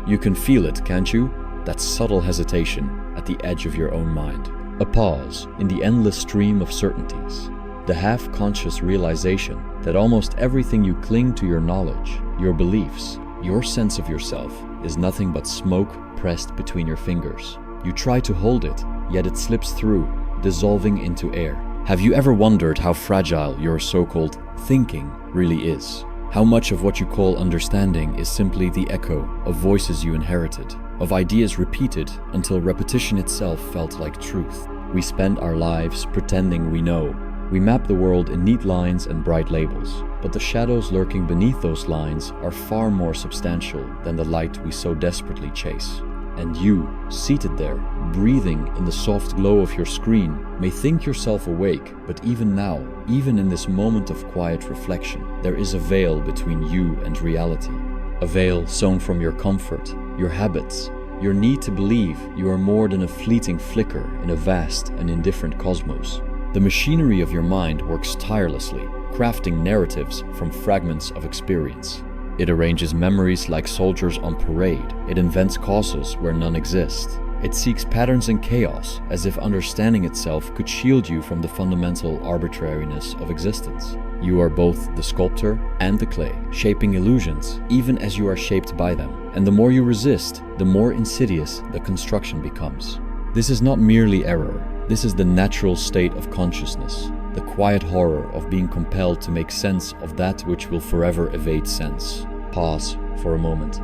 You can feel it, can't you? That subtle hesitation at the edge of your own mind. A pause in the endless stream of certainties. The half-conscious realization that almost everything you cling to, your knowledge, your beliefs, your sense of yourself, is nothing but smoke pressed between your fingers. You try to hold it, yet it slips through, dissolving into air. Have you ever wondered how fragile your so-called thinking really is? How much of what you call understanding is simply the echo of voices you inherited, of ideas repeated until repetition itself felt like truth? We spend our lives pretending we know. We map the world in neat lines and bright labels, but the shadows lurking beneath those lines are far more substantial than the light we so desperately chase. And you, seated there, breathing in the soft glow of your screen, may think yourself awake, but even now, even in this moment of quiet reflection, there is a veil between you and reality. A veil sewn from your comfort, your habits, your need to believe you are more than a fleeting flicker in a vast and indifferent cosmos. The machinery of your mind works tirelessly, crafting narratives from fragments of experience. It arranges memories like soldiers on parade. It invents causes where none exist. It seeks patterns in chaos, as if understanding itself could shield you from the fundamental arbitrariness of existence. You are both the sculptor and the clay, shaping illusions, even as you are shaped by them. And the more you resist, the more insidious the construction becomes. This is not merely error. This is the natural state of consciousness, the quiet horror of being compelled to make sense of that which will forever evade sense. Pause for a moment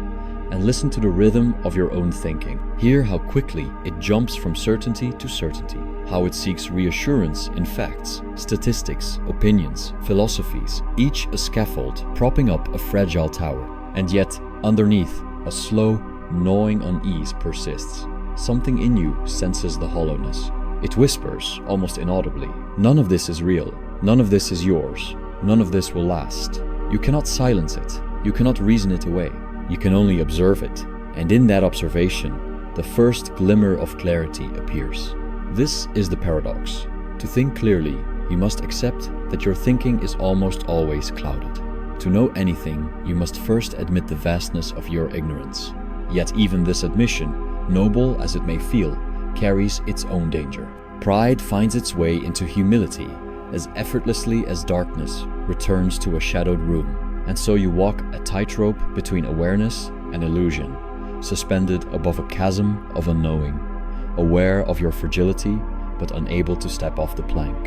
and listen to the rhythm of your own thinking. Hear how quickly it jumps from certainty to certainty, how it seeks reassurance in facts, statistics, opinions, philosophies, each a scaffold propping up a fragile tower. And yet, underneath, a slow, gnawing unease persists. Something in you senses the hollowness. It whispers, almost inaudibly, "None of this is real. None of this is yours. None of this will last." You cannot silence it. You cannot reason it away. You can only observe it. And in that observation, the first glimmer of clarity appears. This is the paradox. To think clearly, you must accept that your thinking is almost always clouded. To know anything, you must first admit the vastness of your ignorance. Yet even this admission, noble as it may feel, carries its own danger. Pride finds its way into humility as effortlessly as darkness returns to a shadowed room. And so you walk a tightrope between awareness and illusion, suspended above a chasm of unknowing, aware of your fragility but unable to step off the plank.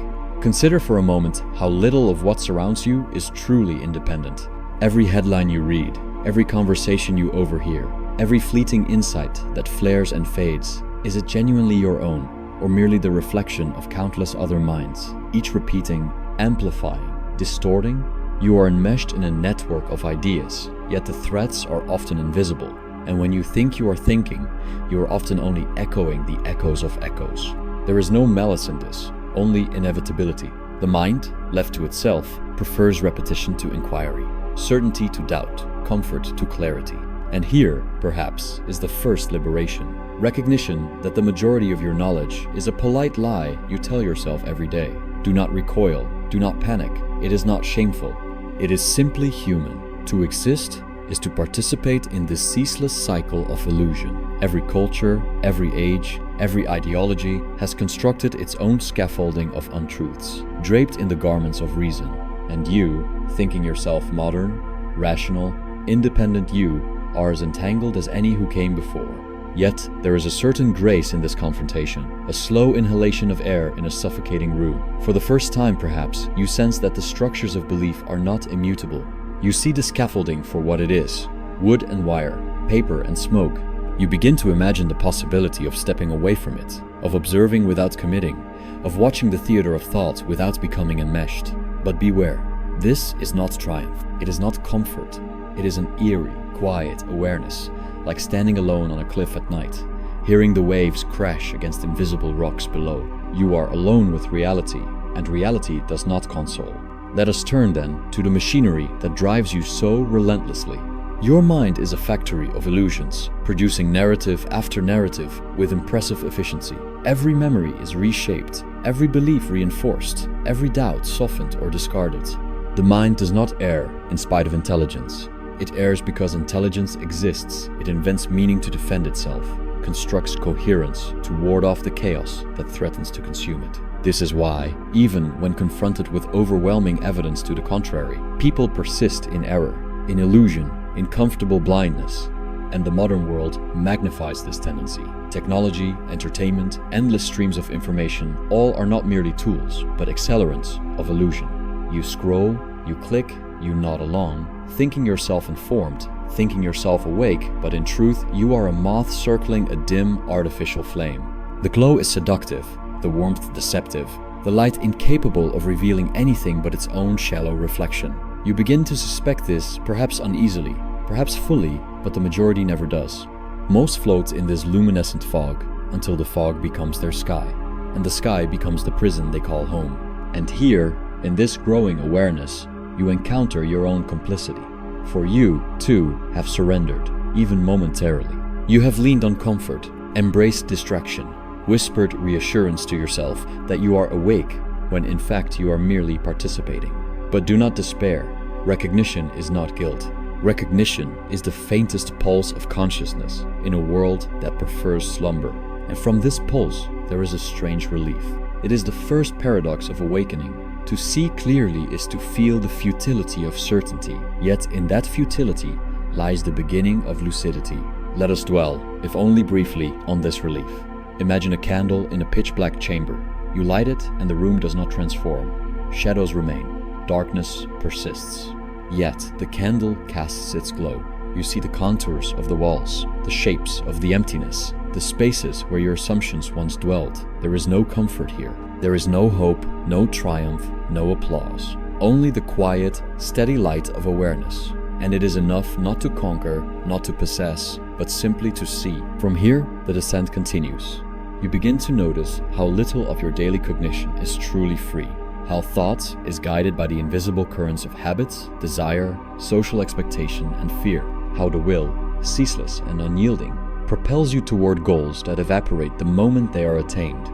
Consider for a moment how little of what surrounds you is truly independent. Every headline you read, every conversation you overhear, every fleeting insight that flares and fades, is it genuinely your own, or merely the reflection of countless other minds, each repeating, amplifying, distorting? You are enmeshed in a network of ideas, yet the threads are often invisible, and when you think you are thinking, you are often only echoing the echoes of echoes. There is no malice in this, only inevitability. The mind, left to itself, prefers repetition to inquiry, certainty to doubt, comfort to clarity. And here, perhaps, is the first liberation. Recognition that the majority of your knowledge is a polite lie you tell yourself every day. Do not recoil, do not panic. It is not shameful. It is simply human. To exist is to participate in this ceaseless cycle of illusion. Every culture, every age, every ideology has constructed its own scaffolding of untruths, draped in the garments of reason. And you, thinking yourself modern, rational, independent you, are as entangled as any who came before. Yet, there is a certain grace in this confrontation, a slow inhalation of air in a suffocating room. For the first time, perhaps, you sense that the structures of belief are not immutable. You see the scaffolding for what it is, wood and wire, paper and smoke. You begin to imagine the possibility of stepping away from it, of observing without committing, of watching the theater of thought without becoming enmeshed. But beware, this is not triumph, it is not comfort, it is an eerie, quiet awareness, like standing alone on a cliff at night, hearing the waves crash against invisible rocks below. You are alone with reality, and reality does not console. Let us turn then to the machinery that drives you so relentlessly. Your mind is a factory of illusions, producing narrative after narrative with impressive efficiency. Every memory is reshaped, every belief reinforced, every doubt softened or discarded. The mind does not err in spite of intelligence. It errs because intelligence exists. It invents meaning to defend itself, constructs coherence to ward off the chaos that threatens to consume it. This is why, even when confronted with overwhelming evidence to the contrary, people persist in error, in illusion, in comfortable blindness. And the modern world magnifies this tendency. Technology, entertainment, endless streams of information, all are not merely tools, but accelerants of illusion. You scroll, you click, you nod along, thinking yourself informed, thinking yourself awake, but in truth, you are a moth circling a dim, artificial flame. The glow is seductive, the warmth deceptive, the light incapable of revealing anything but its own shallow reflection. You begin to suspect this, perhaps uneasily, perhaps fully, but the majority never does. Most float in this luminescent fog until the fog becomes their sky, and the sky becomes the prison they call home. And here, in this growing awareness, you encounter your own complicity. For you, too, have surrendered, even momentarily. You have leaned on comfort, embraced distraction, whispered reassurance to yourself that you are awake when in fact you are merely participating. But do not despair. Recognition is not guilt. Recognition is the faintest pulse of consciousness in a world that prefers slumber. And from this pulse, there is a strange relief. It is the first paradox of awakening. To see clearly is to feel the futility of certainty, yet in that futility lies the beginning of lucidity. Let us dwell, if only briefly, on this relief. Imagine a candle in a pitch-black chamber. You light it and the room does not transform. Shadows remain. Darkness persists. Yet the candle casts its glow. You see the contours of the walls, the shapes of the emptiness, the spaces where your assumptions once dwelled. There is no comfort here. There is no hope, no triumph, no applause. Only the quiet, steady light of awareness. And it is enough not to conquer, not to possess, but simply to see. From here, the descent continues. You begin to notice how little of your daily cognition is truly free. How thought is guided by the invisible currents of habits, desire, social expectation, and fear. How the will, ceaseless and unyielding, propels you toward goals that evaporate the moment they are attained.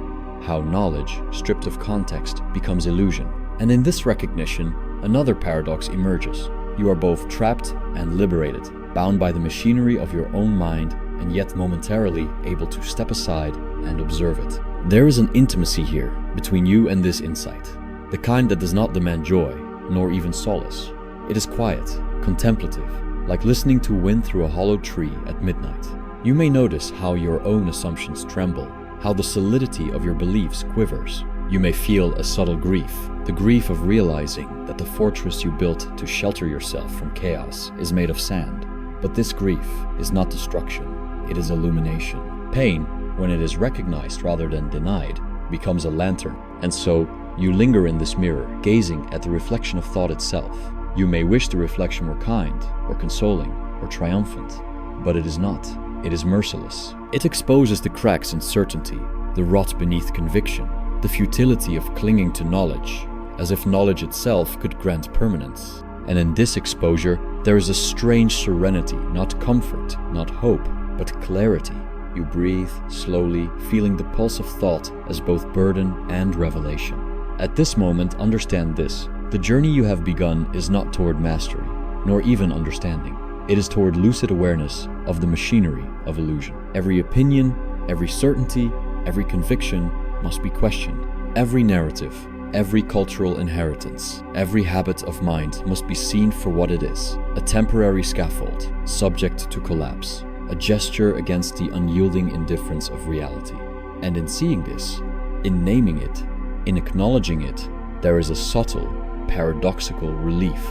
How knowledge, stripped of context, becomes illusion. And in this recognition, another paradox emerges. You are both trapped and liberated, bound by the machinery of your own mind, and yet momentarily able to step aside and observe it. There is an intimacy here between you and this insight. The kind that does not demand joy, nor even solace. It is quiet, contemplative, like listening to wind through a hollow tree at midnight. You may notice how your own assumptions tremble, how the solidity of your beliefs quivers. You may feel a subtle grief, the grief of realizing that the fortress you built to shelter yourself from chaos is made of sand. But this grief is not destruction, it is illumination. Pain, when it is recognized rather than denied, becomes a lantern, and so you linger in this mirror, gazing at the reflection of thought itself. You may wish the reflection were kind, or consoling, or triumphant, but it is not. It is merciless. It exposes the cracks in certainty, the rot beneath conviction, the futility of clinging to knowledge, as if knowledge itself could grant permanence. And in this exposure, there is a strange serenity, not comfort, not hope, but clarity. You breathe slowly, feeling the pulse of thought as both burden and revelation. At this moment, understand this. The journey you have begun is not toward mastery, nor even understanding. It is toward lucid awareness of the machinery of illusion. Every opinion, every certainty, every conviction must be questioned. Every narrative, every cultural inheritance, every habit of mind must be seen for what it is. A temporary scaffold, subject to collapse. A gesture against the unyielding indifference of reality. And in seeing this, in naming it, in acknowledging it, there is a subtle, paradoxical relief.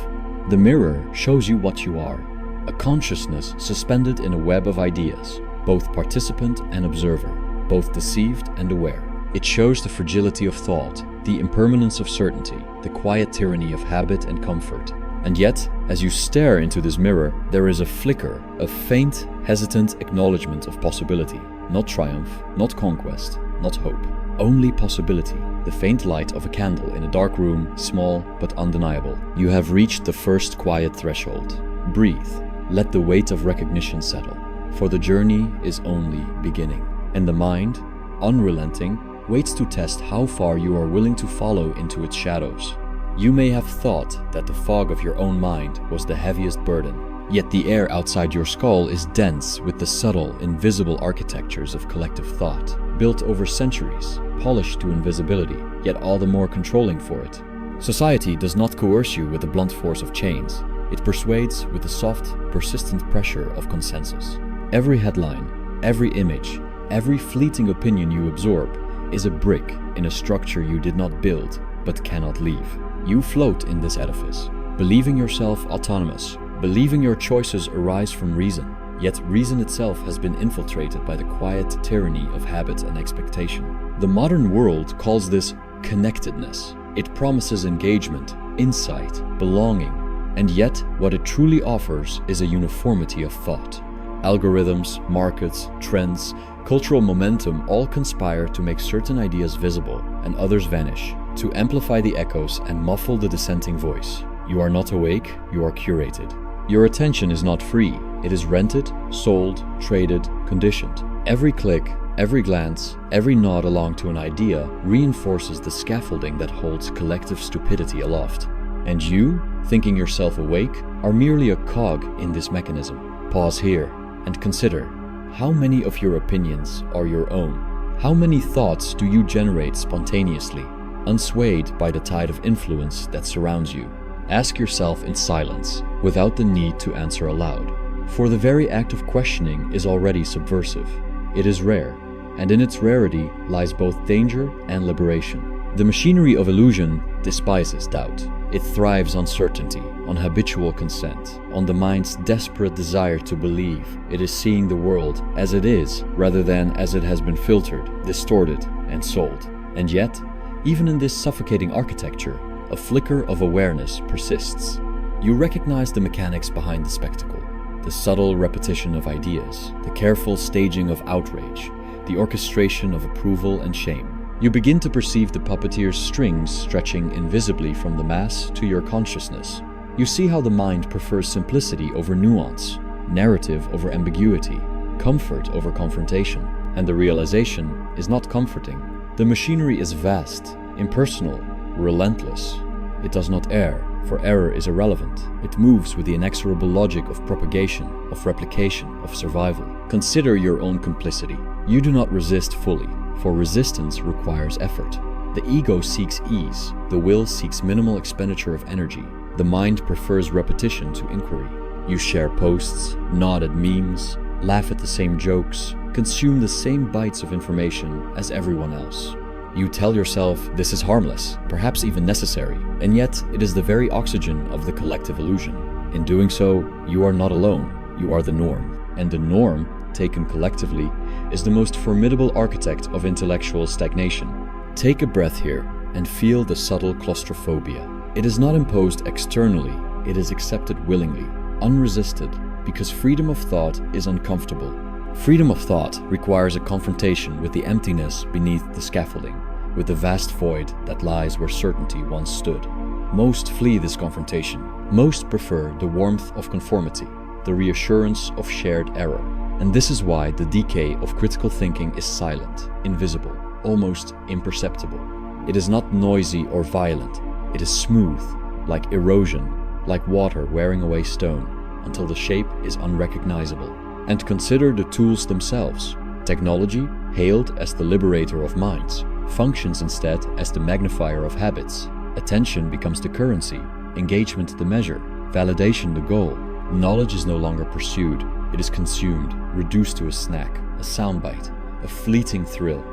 The mirror shows you what you are, a consciousness suspended in a web of ideas, both participant and observer, both deceived and aware. It shows the fragility of thought, the impermanence of certainty, the quiet tyranny of habit and comfort. And yet, as you stare into this mirror, there is a flicker, a faint, hesitant acknowledgement of possibility. Not triumph, not conquest, not hope. Only possibility, the faint light of a candle in a dark room, small but undeniable. You have reached the first quiet threshold. Breathe, let the weight of recognition settle, for the journey is only beginning. And the mind, unrelenting, waits to test how far you are willing to follow into its shadows. You may have thought that the fog of your own mind was the heaviest burden, Yet the air outside your skull is dense with the subtle, invisible architectures of collective thought, built over centuries, polished to invisibility, yet all the more controlling for it. Society does not coerce you with the blunt force of chains. It persuades with the soft, persistent pressure of consensus. Every headline, every image, every fleeting opinion you absorb is a brick in a structure you did not build but cannot leave. You float in this edifice, believing yourself autonomous, believing your choices arise from reason, yet reason itself has been infiltrated by the quiet tyranny of habit and expectation. The modern world calls this connectedness. It promises engagement, insight, belonging, and yet what it truly offers is a uniformity of thought. Algorithms, markets, trends, cultural momentum all conspire to make certain ideas visible and others vanish, to amplify the echoes and muffle the dissenting voice. You are not awake, you are curated. Your attention is not free, it is rented, sold, traded, conditioned. Every click, every glance, every nod along to an idea reinforces the scaffolding that holds collective stupidity aloft. And you, thinking yourself awake, are merely a cog in this mechanism. Pause here and consider, how many of your opinions are your own? How many thoughts do you generate spontaneously, unswayed by the tide of influence that surrounds you? Ask yourself in silence, without the need to answer aloud. For the very act of questioning is already subversive. It is rare, and in its rarity lies both danger and liberation. The machinery of illusion despises doubt. It thrives on certainty, on habitual consent, on the mind's desperate desire to believe it is seeing the world as it is, rather than as it has been filtered, distorted, and sold. And yet, even in this suffocating architecture, a flicker of awareness persists. You recognize the mechanics behind the spectacle, the subtle repetition of ideas, the careful staging of outrage, the orchestration of approval and shame. You begin to perceive the puppeteer's strings stretching invisibly from the mass to your consciousness. You see how the mind prefers simplicity over nuance, narrative over ambiguity, comfort over confrontation, and the realization is not comforting. The machinery is vast, impersonal, relentless. It does not err, for error is irrelevant. It moves with the inexorable logic of propagation, of replication, of survival. Consider your own complicity. You do not resist fully, for resistance requires effort. The ego seeks ease, the will seeks minimal expenditure of energy, the mind prefers repetition to inquiry. You share posts, nod at memes, laugh at the same jokes, consume the same bites of information as everyone else. You tell yourself this is harmless, perhaps even necessary, and yet it is the very oxygen of the collective illusion. In doing so, you are not alone, you are the norm. And the norm, taken collectively, is the most formidable architect of intellectual stagnation. Take a breath here and feel the subtle claustrophobia. It is not imposed externally, it is accepted willingly, unresisted, because freedom of thought is uncomfortable. Freedom of thought requires a confrontation with the emptiness beneath the scaffolding, with the vast void that lies where certainty once stood. Most flee this confrontation. Most prefer the warmth of conformity, the reassurance of shared error. And this is why the decay of critical thinking is silent, invisible, almost imperceptible. It is not noisy or violent. It is smooth, like erosion, like water wearing away stone, until the shape is unrecognizable. And consider the tools themselves. Technology, hailed as the liberator of minds, functions instead as the magnifier of habits. Attention becomes the currency, engagement the measure, validation the goal. Knowledge is no longer pursued, it is consumed, reduced to a snack, a soundbite, a fleeting thrill.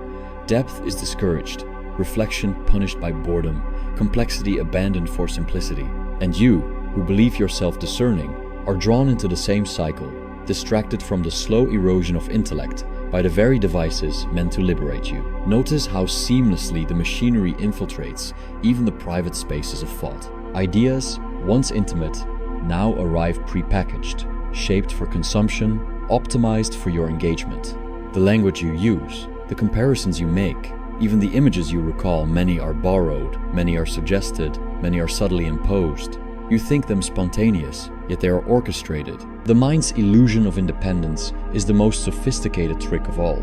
Depth is discouraged, reflection punished by boredom, complexity abandoned for simplicity. And you, who believe yourself discerning, are drawn into the same cycle, distracted from the slow erosion of intellect by the very devices meant to liberate you. Notice how seamlessly the machinery infiltrates even the private spaces of thought. Ideas, once intimate, now arrive prepackaged, shaped for consumption, optimized for your engagement. The language you use, the comparisons you make, even the images you recall, many are borrowed, many are suggested, many are subtly imposed. You think them spontaneous, yet they are orchestrated. The mind's illusion of independence is the most sophisticated trick of all.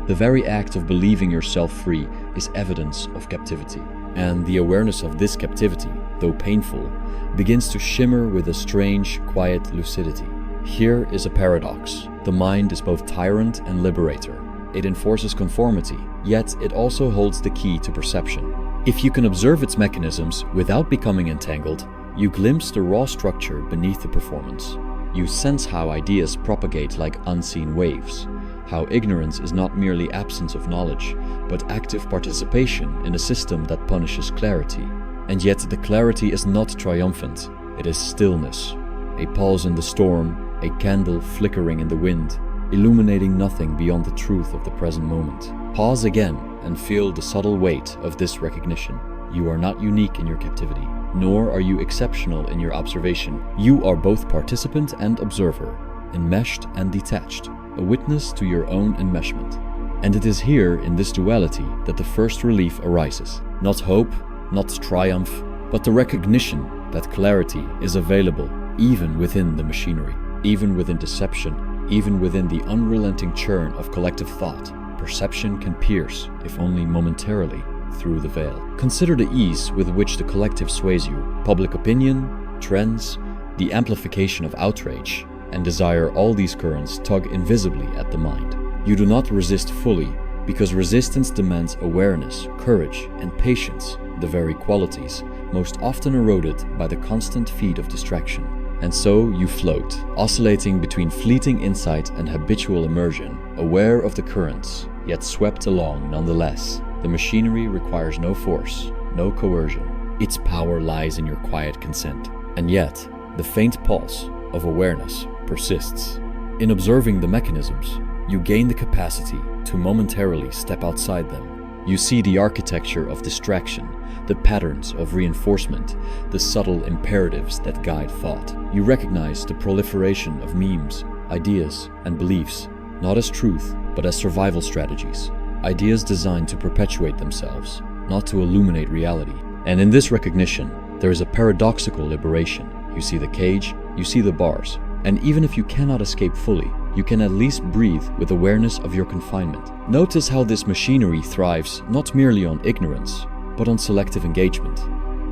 The very act of believing yourself free is evidence of captivity. and the awareness of this captivity, though painful, begins to shimmer with a strange, quiet lucidity. Here is a paradox. The mind is both tyrant and liberator. It enforces conformity, yet it also holds the key to perception. If you can observe its mechanisms without becoming entangled, you glimpse the raw structure beneath the performance. You sense how ideas propagate like unseen waves, how ignorance is not merely absence of knowledge, but active participation in a system that punishes clarity. And yet the clarity is not triumphant, it is stillness. A pause in the storm, a candle flickering in the wind, illuminating nothing beyond the truth of the present moment. Pause again and feel the subtle weight of this recognition. You are not unique in your captivity, nor are you exceptional in your observation. You are both participant and observer, enmeshed and detached, a witness to your own enmeshment. And it is here, in this duality, that the first relief arises. Not hope, not triumph, but the recognition that clarity is available even within the machinery, even within deception, even within the unrelenting churn of collective thought. Perception can pierce, if only momentarily, through the veil. Consider the ease with which the collective sways you. Public opinion, trends, the amplification of outrage and desire, all these currents tug invisibly at the mind. You do not resist fully, because resistance demands awareness, courage, and patience, the very qualities most often eroded by the constant feed of distraction. And so you float, oscillating between fleeting insight and habitual immersion, aware of the currents, yet swept along nonetheless. The machinery requires no force, no coercion. Its power lies in your quiet consent. And yet, the faint pulse of awareness persists. In observing the mechanisms, you gain the capacity to momentarily step outside them. You see the architecture of distraction, the patterns of reinforcement, the subtle imperatives that guide thought. You recognize the proliferation of memes, ideas, and beliefs, not as truth, but as survival strategies. Ideas designed to perpetuate themselves, not to illuminate reality. And in this recognition, there is a paradoxical liberation. You see the cage, you see the bars, and even if you cannot escape fully, you can at least breathe with awareness of your confinement. Notice how this machinery thrives not merely on ignorance, but on selective engagement.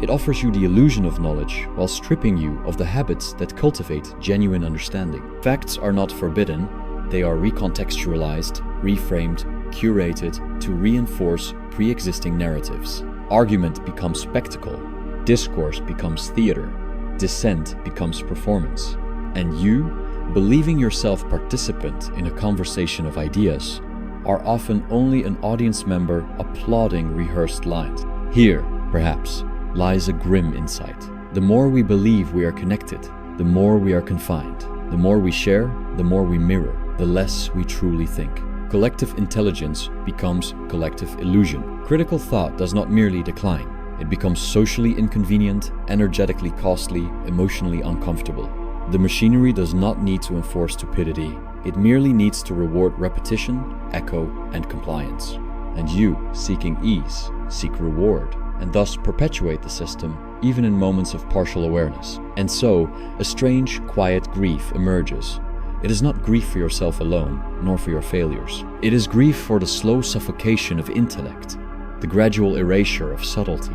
It offers you the illusion of knowledge while stripping you of the habits that cultivate genuine understanding. Facts are not forbidden, they are recontextualized, reframed, curated to reinforce pre-existing narratives. Argument becomes spectacle, discourse becomes theater, dissent becomes performance. And you, believing yourself participant in a conversation of ideas, are often only an audience member applauding rehearsed lines. Here, perhaps, lies a grim insight. The more we believe we are connected, the more we are confined. The more we share, the more we mirror, the less we truly think. Collective intelligence becomes collective illusion. Critical thought does not merely decline. It becomes socially inconvenient, energetically costly, emotionally uncomfortable. The machinery does not need to enforce stupidity. It merely needs to reward repetition, echo, and compliance. And you, seeking ease, seek reward, and thus perpetuate the system even in moments of partial awareness. And so, a strange, quiet grief emerges. It is not grief for yourself alone, nor for your failures. It is grief for the slow suffocation of intellect, the gradual erasure of subtlety,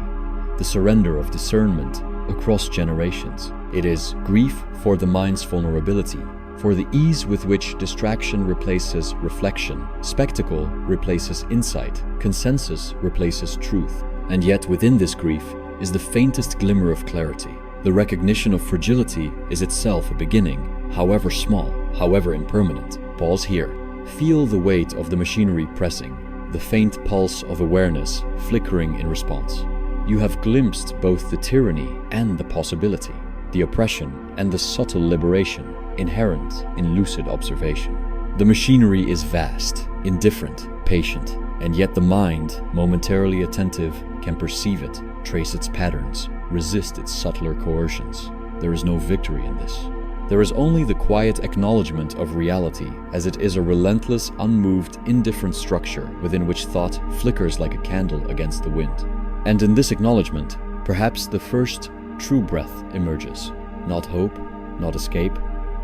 the surrender of discernment across generations. It is grief for the mind's vulnerability, for the ease with which distraction replaces reflection, spectacle replaces insight, consensus replaces truth. And yet within this grief is the faintest glimmer of clarity. The recognition of fragility is itself a beginning, however small, however impermanent. Pause here. Feel the weight of the machinery pressing, the faint pulse of awareness flickering in response. You have glimpsed both the tyranny and the possibility, the oppression and the subtle liberation inherent in lucid observation. The machinery is vast, indifferent, patient, and yet the mind, momentarily attentive, can perceive it, trace its patterns, resist its subtler coercions. There is no victory in this. There is only the quiet acknowledgement of reality, as it is a relentless, unmoved, indifferent structure within which thought flickers like a candle against the wind. And in this acknowledgement, perhaps the first true breath emerges. Not hope, not escape,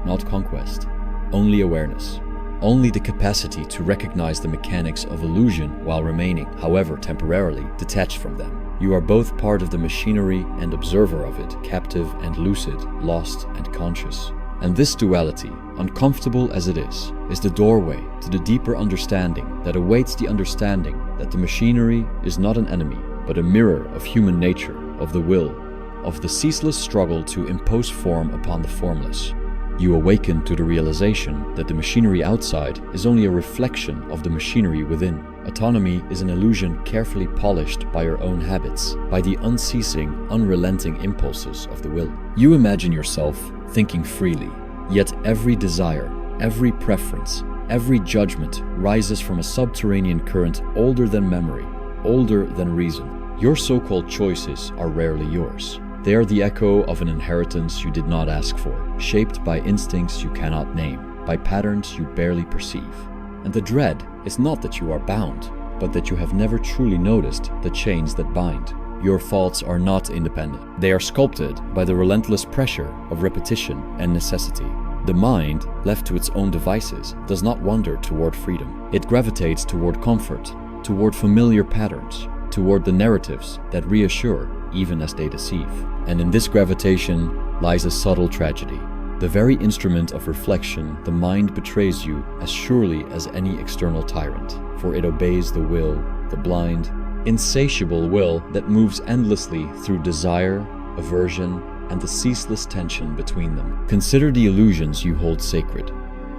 not conquest, only awareness. Only the capacity to recognize the mechanics of illusion while remaining, however temporarily, detached from them. You are both part of the machinery and observer of it, captive and lucid, lost and conscious. And this duality, uncomfortable as it is the doorway to the deeper understanding that awaits the understanding that the machinery is not an enemy, but a mirror of human nature, of the will, of the ceaseless struggle to impose form upon the formless. You awaken to the realization that the machinery outside is only a reflection of the machinery within. Autonomy is an illusion carefully polished by your own habits, by the unceasing, unrelenting impulses of the will. You imagine yourself thinking freely, yet every desire, every preference, every judgment rises from a subterranean current older than memory, older than reason. Your so-called choices are rarely yours. They are the echo of an inheritance you did not ask for, shaped by instincts you cannot name, by patterns you barely perceive. And the dread is not that you are bound, but that you have never truly noticed the chains that bind. Your thoughts are not independent. They are sculpted by the relentless pressure of repetition and necessity. The mind, left to its own devices, does not wander toward freedom. It gravitates toward comfort, toward familiar patterns, toward the narratives that reassure even as they deceive. And in this gravitation lies a subtle tragedy. The very instrument of reflection, the mind betrays you as surely as any external tyrant, for it obeys the will, the blind, insatiable will that moves endlessly through desire, aversion, and the ceaseless tension between them. Consider the illusions you hold sacred.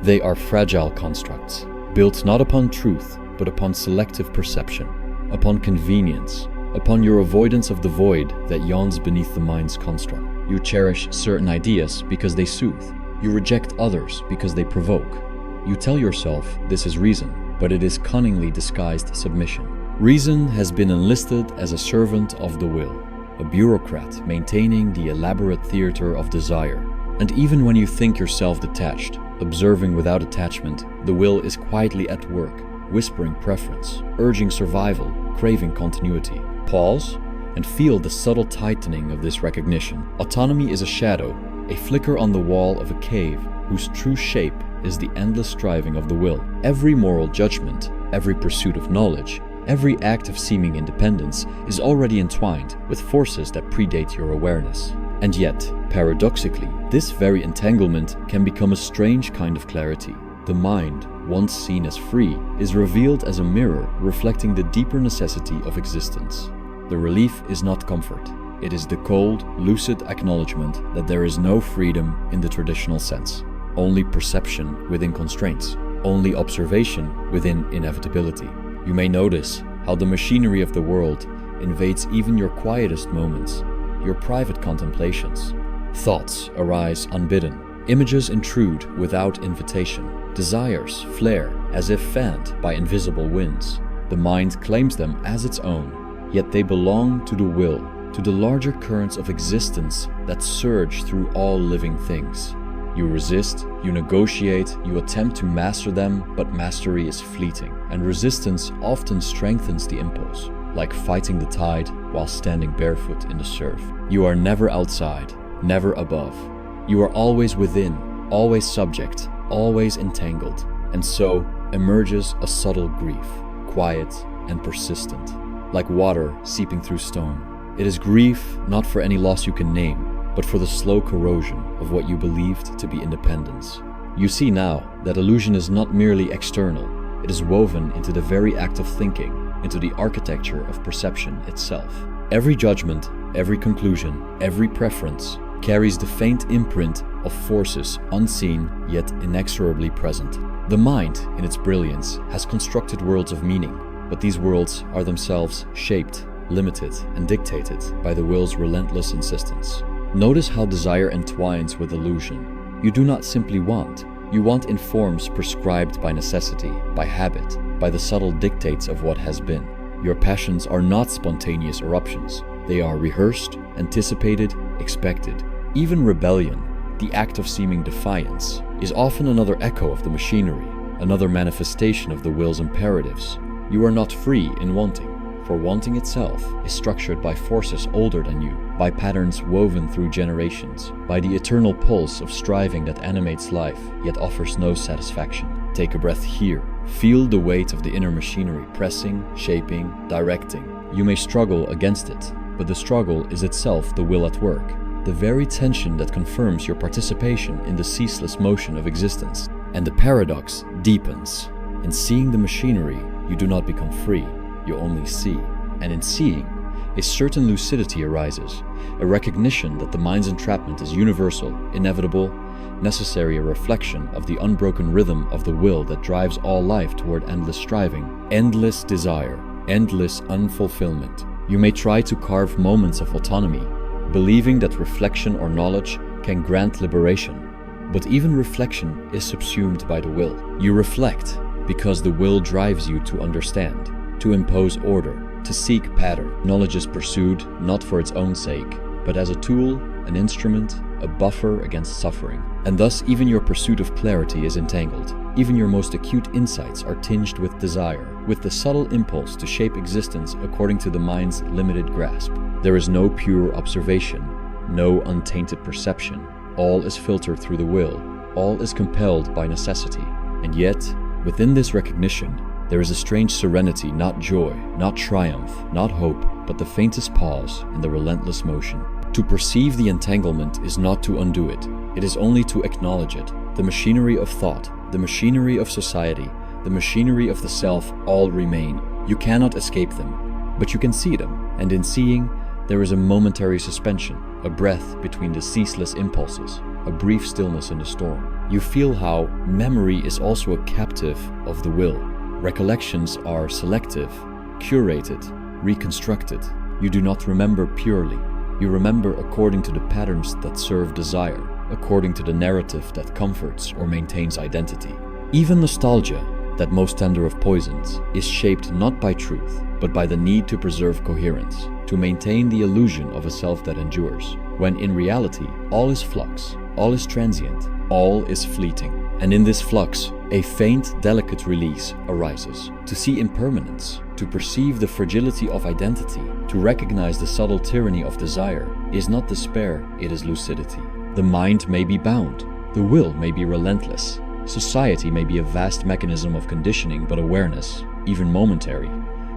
They are fragile constructs, built not upon truth, but upon selective perception, upon convenience, upon your avoidance of the void that yawns beneath the mind's construct. You cherish certain ideas because they soothe. You reject others because they provoke. You tell yourself this is reason, but it is cunningly disguised submission. Reason has been enlisted as a servant of the will, a bureaucrat maintaining the elaborate theater of desire. And even when you think yourself detached, observing without attachment, the will is quietly at work, whispering preference, urging survival, craving continuity. Pause and feel the subtle tightening of this recognition. Autonomy is a shadow, a flicker on the wall of a cave whose true shape is the endless striving of the will. Every moral judgment, every pursuit of knowledge, every act of seeming independence is already entwined with forces that predate your awareness. And yet, paradoxically, this very entanglement can become a strange kind of clarity. The mind, once seen as free, is revealed as a mirror reflecting the deeper necessity of existence. The relief is not comfort. It is the cold, lucid acknowledgement that there is no freedom in the traditional sense. Only perception within constraints. Only observation within inevitability. You may notice how the machinery of the world invades even your quietest moments, your private contemplations. Thoughts arise unbidden. Images intrude without invitation. Desires flare as if fanned by invisible winds. The mind claims them as its own, yet they belong to the will, to the larger currents of existence that surge through all living things. You resist, you negotiate, you attempt to master them, but mastery is fleeting, and resistance often strengthens the impulse, like fighting the tide while standing barefoot in the surf. You are never outside, never above. You are always within, always subject, always entangled, and so emerges a subtle grief, quiet and persistent, like water seeping through stone. It is grief not for any loss you can name, but for the slow corrosion of what you believed to be independence. You see now that illusion is not merely external, it is woven into the very act of thinking, into the architecture of perception itself. Every judgment, every conclusion, every preference carries the faint imprint of forces unseen yet inexorably present. The mind, in its brilliance, has constructed worlds of meaning, but these worlds are themselves shaped, limited, and dictated by the will's relentless insistence. Notice how desire entwines with illusion. You do not simply want. You want in forms prescribed by necessity, by habit, by the subtle dictates of what has been. Your passions are not spontaneous eruptions. They are rehearsed, anticipated, expected. Even rebellion, the act of seeming defiance, is often another echo of the machinery, another manifestation of the will's imperatives. You are not free in wanting, for wanting itself is structured by forces older than you, by patterns woven through generations, by the eternal pulse of striving that animates life yet offers no satisfaction. Take a breath here. Feel the weight of the inner machinery pressing, shaping, directing, You may struggle against it, but the struggle is itself the will at work, the very tension that confirms your participation in the ceaseless motion of existence. And the paradox deepens. In seeing the machinery, you do not become free, you only see. And in seeing, a certain lucidity arises, a recognition that the mind's entrapment is universal, inevitable, necessary, a reflection of the unbroken rhythm of the will that drives all life toward endless striving, endless desire, endless unfulfillment. You may try to carve moments of autonomy, believing that reflection or knowledge can grant liberation, but even reflection is subsumed by the will. You reflect because the will drives you to understand, to impose order, to seek pattern. Knowledge is pursued not for its own sake, but as a tool, an instrument, a buffer against suffering. And thus even your pursuit of clarity is entangled. Even your most acute insights are tinged with desire, with the subtle impulse to shape existence according to the mind's limited grasp. There is no pure observation, no untainted perception. All is filtered through the will, all is compelled by necessity. And yet, within this recognition, there is a strange serenity, not joy, not triumph, not hope, but the faintest pause in the relentless motion. To perceive the entanglement is not to undo it, it is only to acknowledge it. The machinery of thought, the machinery of society, the machinery of the self all remain. You cannot escape them, but you can see them, and in seeing, there is a momentary suspension, a breath between the ceaseless impulses, a brief stillness in the storm. You feel how memory is also a captive of the will. Recollections are selective, curated, reconstructed. You do not remember purely. You remember according to the patterns that serve desire, according to the narrative that comforts or maintains identity. Even nostalgia, that most tender of poisons, is shaped not by truth, but by the need to preserve coherence, to maintain the illusion of a self that endures, when in reality all is flux, all is transient, all is fleeting. And in this flux, a faint, delicate release arises. To see impermanence, to perceive the fragility of identity, to recognize the subtle tyranny of desire, is not despair, it is lucidity. The mind may be bound, the will may be relentless, society may be a vast mechanism of conditioning, but awareness, even momentary,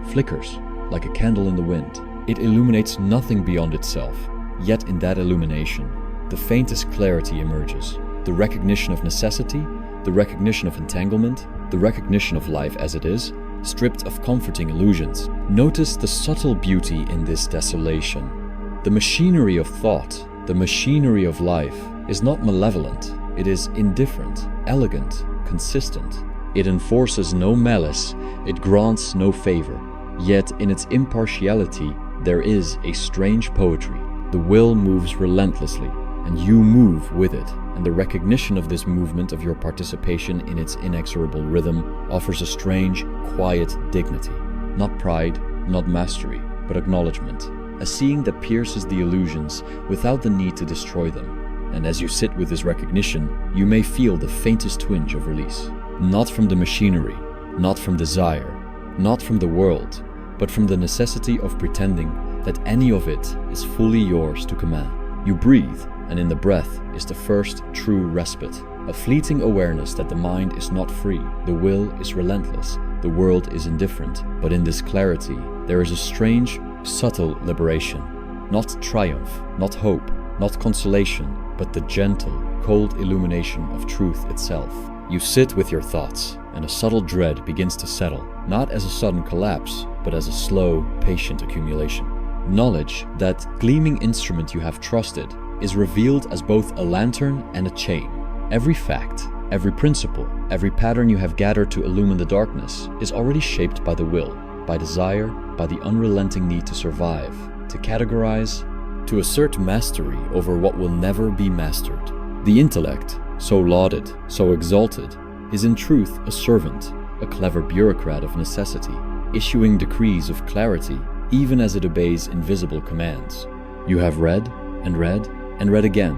flickers like a candle in the wind. It illuminates nothing beyond itself, yet in that illumination, the faintest clarity emerges, the recognition of necessity, the recognition of entanglement, the recognition of life as it is, stripped of comforting illusions. Notice the subtle beauty in this desolation. The machinery of thought, the machinery of life, is not malevolent, it is indifferent, elegant, consistent. It enforces no malice, it grants no favor. Yet in its impartiality, there is a strange poetry. The will moves relentlessly, and you move with it, and the recognition of this movement of your participation in its inexorable rhythm offers a strange, quiet dignity. Not pride, not mastery, but acknowledgement, a seeing that pierces the illusions without the need to destroy them. And as you sit with this recognition, you may feel the faintest twinge of release. Not from the machinery, not from desire, not from the world, but from the necessity of pretending that any of it is fully yours to command. You breathe, and in the breath is the first true respite, a fleeting awareness that the mind is not free, the will is relentless, the world is indifferent, but in this clarity there is a strange, subtle liberation. Not triumph, not hope, not consolation, but the gentle, cold illumination of truth itself. You sit with your thoughts, and a subtle dread begins to settle, not as a sudden collapse, but as a slow, patient accumulation. Knowledge, that gleaming instrument you have trusted, is revealed as both a lantern and a chain. Every fact, every principle, every pattern you have gathered to illumine the darkness is already shaped by the will, by desire, by the unrelenting need to survive, to categorize, to assert mastery over what will never be mastered. The intellect, so lauded, so exalted, is in truth a servant, a clever bureaucrat of necessity, issuing decrees of clarity even as it obeys invisible commands. You have read and read and read again,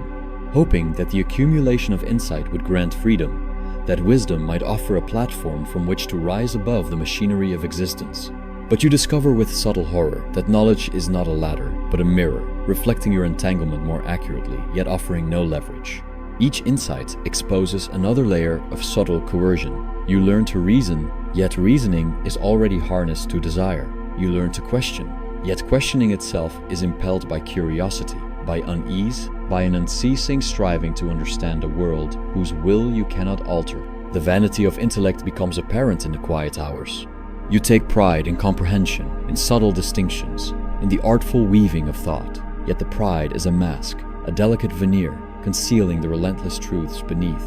hoping that the accumulation of insight would grant freedom, that wisdom might offer a platform from which to rise above the machinery of existence. But you discover with subtle horror that knowledge is not a ladder, but a mirror, reflecting your entanglement more accurately, yet offering no leverage. Each insight exposes another layer of subtle coercion. You learn to reason, yet reasoning is already harnessed to desire. You learn to question, Yet questioning itself is impelled by curiosity, by unease, by an unceasing striving to understand a world whose will you cannot alter. The vanity of intellect becomes apparent in the quiet hours. You take pride in comprehension, in subtle distinctions, in the artful weaving of thought. Yet the pride is a mask, a delicate veneer, concealing the relentless truths beneath.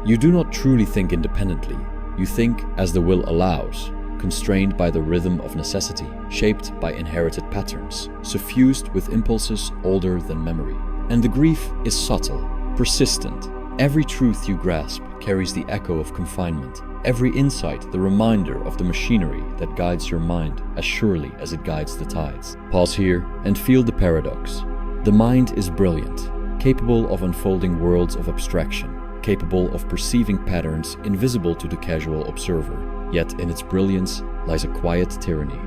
You do not truly think independently. You think as the will allows, constrained by the rhythm of necessity, shaped by inherited patterns, suffused with impulses older than memory. And the grief is subtle, persistent. Every truth you grasp carries the echo of confinement. Every insight the reminder of the machinery that guides your mind as surely as it guides the tides. Pause here and feel the paradox. The mind is brilliant, capable of unfolding worlds of abstraction, capable of perceiving patterns invisible to the casual observer. Yet in its brilliance lies a quiet tyranny.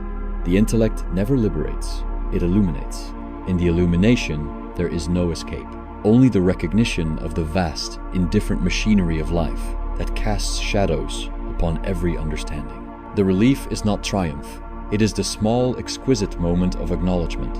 The intellect never liberates, it illuminates. In the illumination, there is no escape, only the recognition of the vast, indifferent machinery of life that casts shadows upon every understanding. The relief is not triumph, it is the small, exquisite moment of acknowledgement.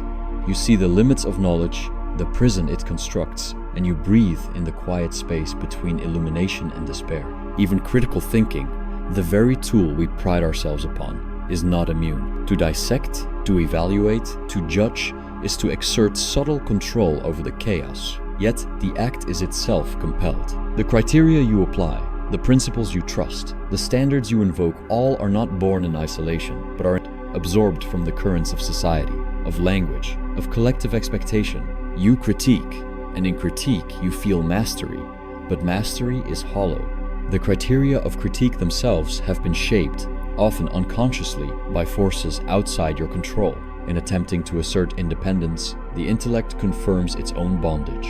You see the limits of knowledge, the prison it constructs, and you breathe in the quiet space between illumination and despair. Even critical thinking, the very tool we pride ourselves upon, is not immune. To dissect, to evaluate, to judge, is to exert subtle control over the chaos. Yet the act is itself compelled. The criteria you apply, the principles you trust, the standards you invoke, all are not born in isolation, but are absorbed from the currents of society, of language, of collective expectation. You critique, and in critique you feel mastery, but mastery is hollow. The criteria of critique themselves have been shaped, often unconsciously, by forces outside your control. In attempting to assert independence, the intellect confirms its own bondage.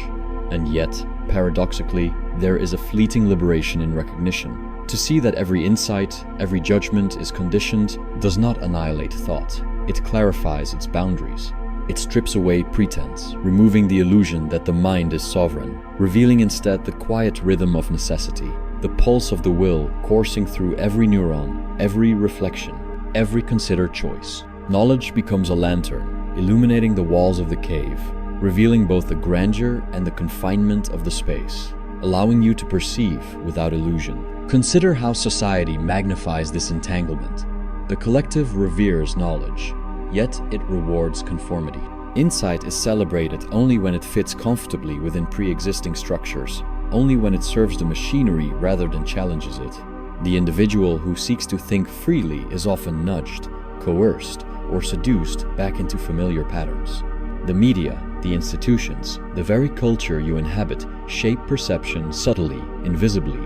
And yet, paradoxically, there is a fleeting liberation in recognition. To see that every insight, every judgment is conditioned does not annihilate thought. It clarifies its boundaries. It strips away pretense, removing the illusion that the mind is sovereign, revealing instead the quiet rhythm of necessity, the pulse of the will coursing through every neuron, every reflection, every considered choice. Knowledge becomes a lantern, illuminating the walls of the cave, revealing both the grandeur and the confinement of the space, allowing you to perceive without illusion. Consider how society magnifies this entanglement. The collective reveres knowledge, yet it rewards conformity. Insight is celebrated only when it fits comfortably within pre-existing structures, only when it serves the machinery rather than challenges it. The individual who seeks to think freely is often nudged, coerced, or seduced back into familiar patterns. The media, the institutions, the very culture you inhabit shape perception subtly, invisibly,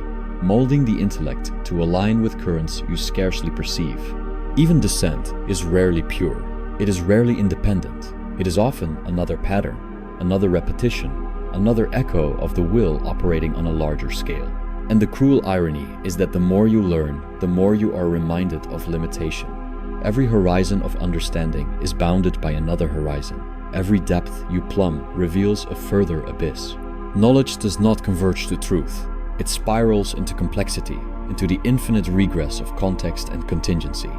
molding the intellect to align with currents you scarcely perceive. Even dissent is rarely pure. It is rarely independent. It is often another pattern, another repetition, another echo of the will operating on a larger scale. And the cruel irony is that the more you learn, the more you are reminded of limitation. Every horizon of understanding is bounded by another horizon. Every depth you plumb reveals a further abyss. Knowledge does not converge to truth. It spirals into complexity, into the infinite regress of context and contingency.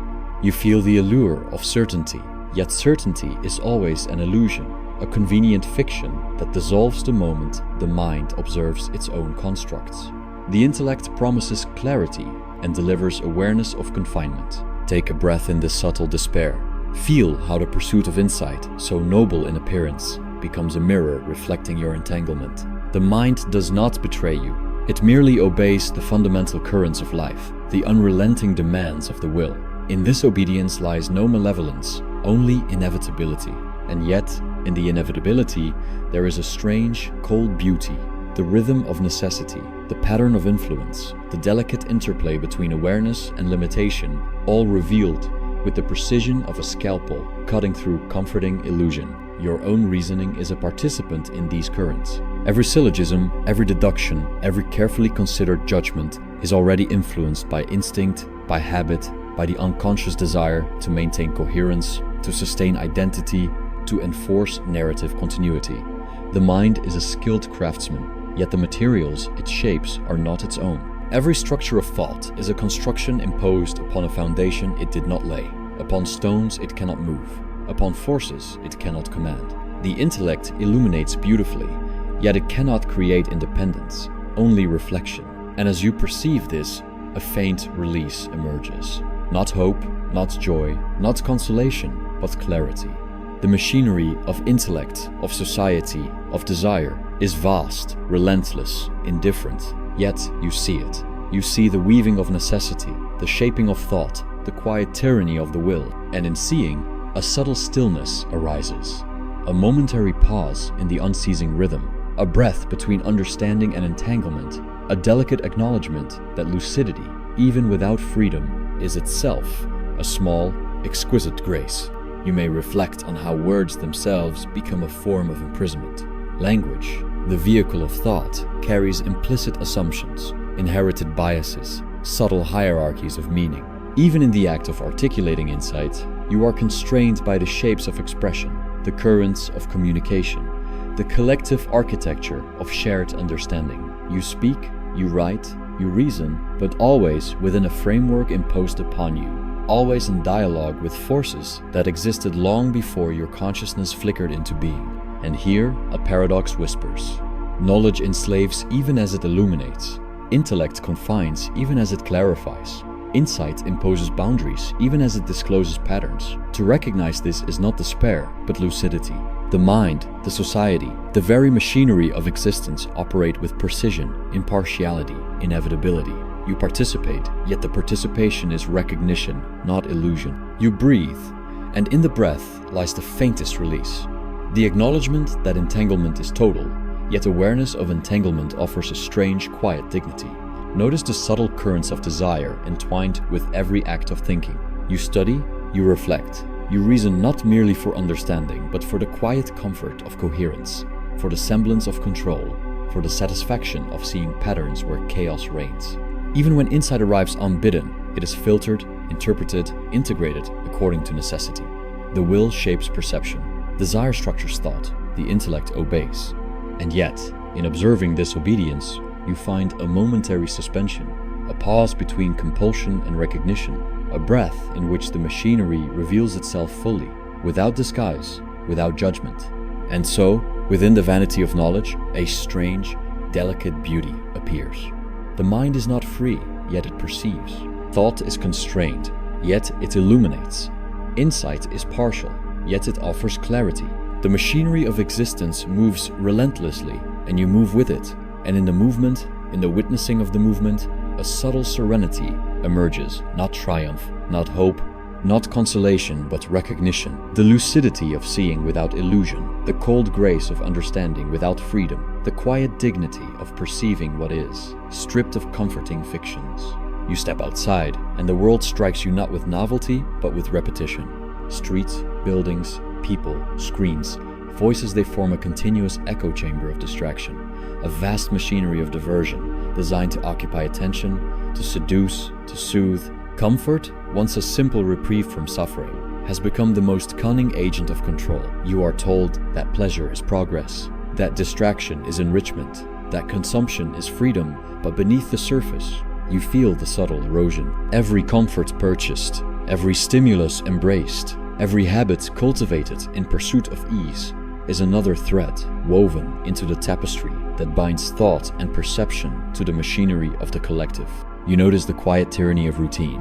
You feel the allure of certainty, yet certainty is always an illusion, a convenient fiction that dissolves the moment the mind observes its own constructs. The intellect promises clarity and delivers awareness of confinement. Take a breath in this subtle despair. Feel how the pursuit of insight, so noble in appearance, becomes a mirror reflecting your entanglement. The mind does not betray you. It merely obeys the fundamental currents of life, the unrelenting demands of the will. In this obedience lies no malevolence, only inevitability. And yet, in the inevitability, there is a strange, cold beauty, the rhythm of necessity, the pattern of influence, the delicate interplay between awareness and limitation, all revealed with the precision of a scalpel cutting through comforting illusion. Your own reasoning is a participant in these currents. Every syllogism, every deduction, every carefully considered judgment is already influenced by instinct, by habit, by the unconscious desire to maintain coherence, to sustain identity, to enforce narrative continuity. The mind is a skilled craftsman, yet the materials it shapes are not its own. Every structure of thought is a construction imposed upon a foundation it did not lay, upon stones it cannot move, upon forces it cannot command. The intellect illuminates beautifully, yet it cannot create independence, only reflection. And as you perceive this, a faint release emerges. Not hope, not joy, not consolation, but clarity. The machinery of intellect, of society, of desire is vast, relentless, indifferent, yet you see it. You see the weaving of necessity, the shaping of thought, the quiet tyranny of the will, and in seeing, a subtle stillness arises. A momentary pause in the unceasing rhythm, a breath between understanding and entanglement, a delicate acknowledgement that lucidity, even without freedom, is itself a small, exquisite grace. You may reflect on how words themselves become a form of imprisonment. Language, the vehicle of thought, carries implicit assumptions, inherited biases, subtle hierarchies of meaning. Even in the act of articulating insight, you are constrained by the shapes of expression, the currents of communication, the collective architecture of shared understanding. You speak, you write, you reason, but always within a framework imposed upon you, always in dialogue with forces that existed long before your consciousness flickered into being. And here, a paradox whispers. Knowledge enslaves even as it illuminates. Intellect confines even as it clarifies. Insight imposes boundaries even as it discloses patterns. To recognize this is not despair, but lucidity. The mind, the society, the very machinery of existence operate with precision, impartiality, inevitability. You participate, yet the participation is recognition, not illusion. You breathe, and in the breath lies the faintest release. The acknowledgement that entanglement is total, yet awareness of entanglement offers a strange, quiet dignity. Notice the subtle currents of desire entwined with every act of thinking. You study, you reflect. You reason not merely for understanding, but for the quiet comfort of coherence, for the semblance of control, for the satisfaction of seeing patterns where chaos reigns. Even when insight arrives unbidden, it is filtered, interpreted, integrated according to necessity. The will shapes perception. Desire structures thought. The intellect obeys. And yet, in observing this obedience, you find a momentary suspension, a pause between compulsion and recognition, a breath in which the machinery reveals itself fully, without disguise, without judgment. And so, within the vanity of knowledge, a strange, delicate beauty appears. The mind is not free, yet it perceives. Thought is constrained, yet it illuminates. Insight is partial, yet it offers clarity. The machinery of existence moves relentlessly, and you move with it. And in the movement, in the witnessing of the movement, a subtle serenity emerges, not triumph, not hope, not consolation, but recognition. The lucidity of seeing without illusion, the cold grace of understanding without freedom, the quiet dignity of perceiving what is, stripped of comforting fictions. You step outside, and the world strikes you not with novelty, but with repetition. Streets, buildings, people, screens, voices, they form a continuous echo chamber of distraction. A vast machinery of diversion, designed to occupy attention, to seduce, to soothe. Comfort, once a simple reprieve from suffering, has become the most cunning agent of control. You are told that pleasure is progress, that distraction is enrichment, that consumption is freedom, but beneath the surface, you feel the subtle erosion. Every comfort purchased, every stimulus embraced, every habit cultivated in pursuit of ease, is another thread woven into the tapestry that binds thought and perception to the machinery of the collective. You notice the quiet tyranny of routine.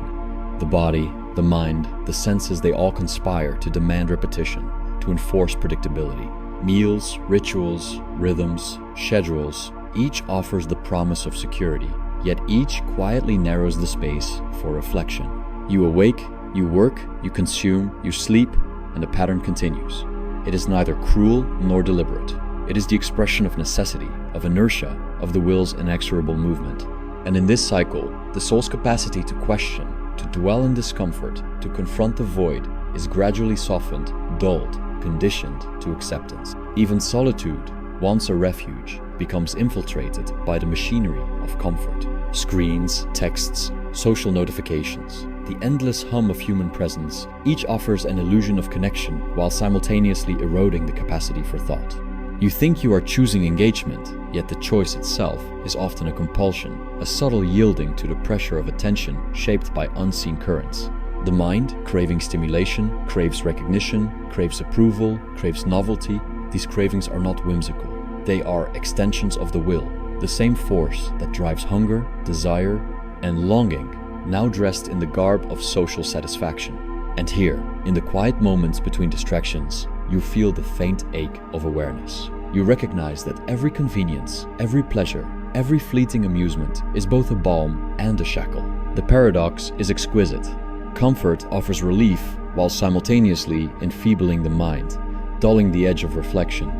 The body, the mind, the senses, they all conspire to demand repetition, to enforce predictability. Meals, rituals, rhythms, schedules, each offers the promise of security, yet each quietly narrows the space for reflection. You awake, you work, you consume, you sleep, and the pattern continues. It is neither cruel nor deliberate. It is the expression of necessity, of inertia, of the will's inexorable movement. And in this cycle, the soul's capacity to question, to dwell in discomfort, to confront the void, is gradually softened, dulled, conditioned to acceptance. Even solitude, once a refuge, becomes infiltrated by the machinery of comfort. Screens, texts, social notifications, the endless hum of human presence, each offers an illusion of connection while simultaneously eroding the capacity for thought. You think you are choosing engagement, yet the choice itself is often a compulsion, a subtle yielding to the pressure of attention shaped by unseen currents. The mind, craving stimulation, craves recognition, craves approval, craves novelty. These cravings are not whimsical. They are extensions of the will, the same force that drives hunger, desire, and longing, now dressed in the garb of social satisfaction. And here, in the quiet moments between distractions, you feel the faint ache of awareness. You recognize that every convenience, every pleasure, every fleeting amusement is both a balm and a shackle. The paradox is exquisite. Comfort offers relief while simultaneously enfeebling the mind, dulling the edge of reflection,